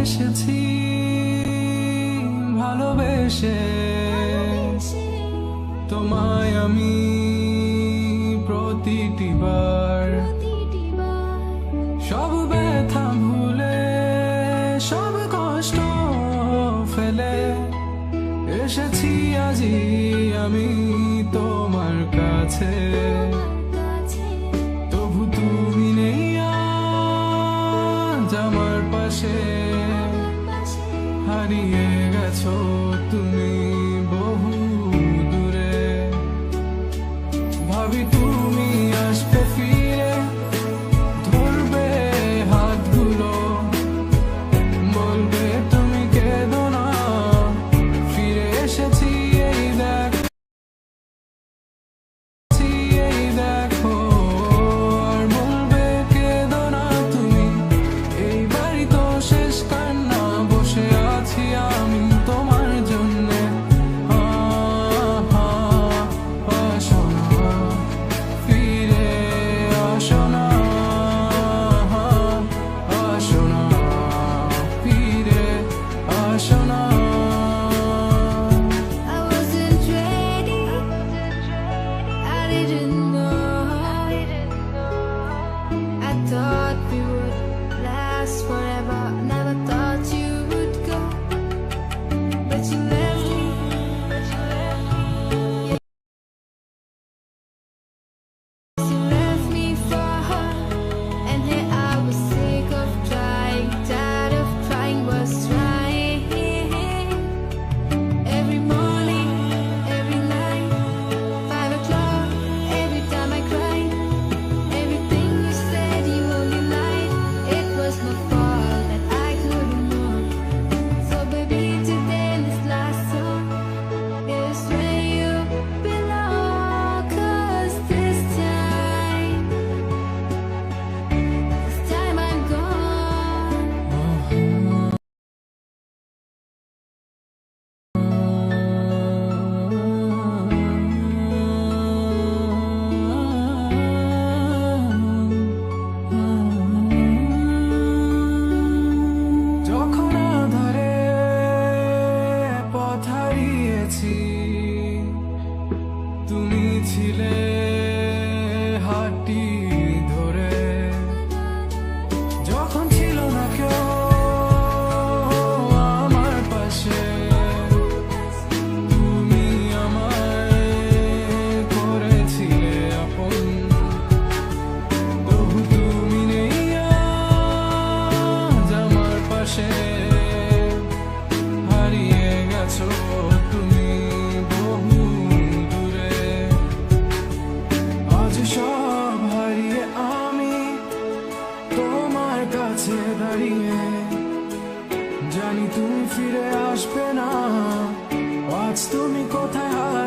এসেছি ভালোবেসে তোমায় আমি প্রতিটি বার সব ব্যথা ভুলে সব কষ্ট ফেলে এসেছি আজি আমি তোমার কাছে তবু তুমি নেই আজ আমার পাশে হারিয়ে গেছো তুমি বহু দূরে ভাবি তুমি আসবে ফিরে ধরবে হাতগুলো বলবে তুমি কেঁদো না ফিরে এসেছি এই দেখো আর বলবে কেঁদো না তুমি এই বাড়ি তো শেষ কান্না বসে আছি আমি তোমার জন্যে আসো না ফিরে আসো না আসো না ফিরে আসো না I wasn't ready. I didn't know. I thought we would last forever. Never thought you would go, but you left me. You left me for her, and here I was sick of trying, tired of trying, was trying. Every morning, every night, 5 o'clock, every time I cried. Everything you said you only lied. It was my fault that I couldn't know. So baby, today this last song is where you belong. 'Cause this time I'm gone. যখন আধারে পথ হারিয়েছি তুমি ছিলে হাতটি ধরে যখন ছিল না কেউ আমার পাশে তুমি আমায় করেছিলে আপন তবু তুমি নেই আজ আমার পাশে হারিয়ে গেছো তুমি বহু দূরে আজ সব হারিয়ে আমি তোমার কাছে দাঁড়িয়ে জানি তুমি ফিরে আসবে না আজ তুমি কোথায়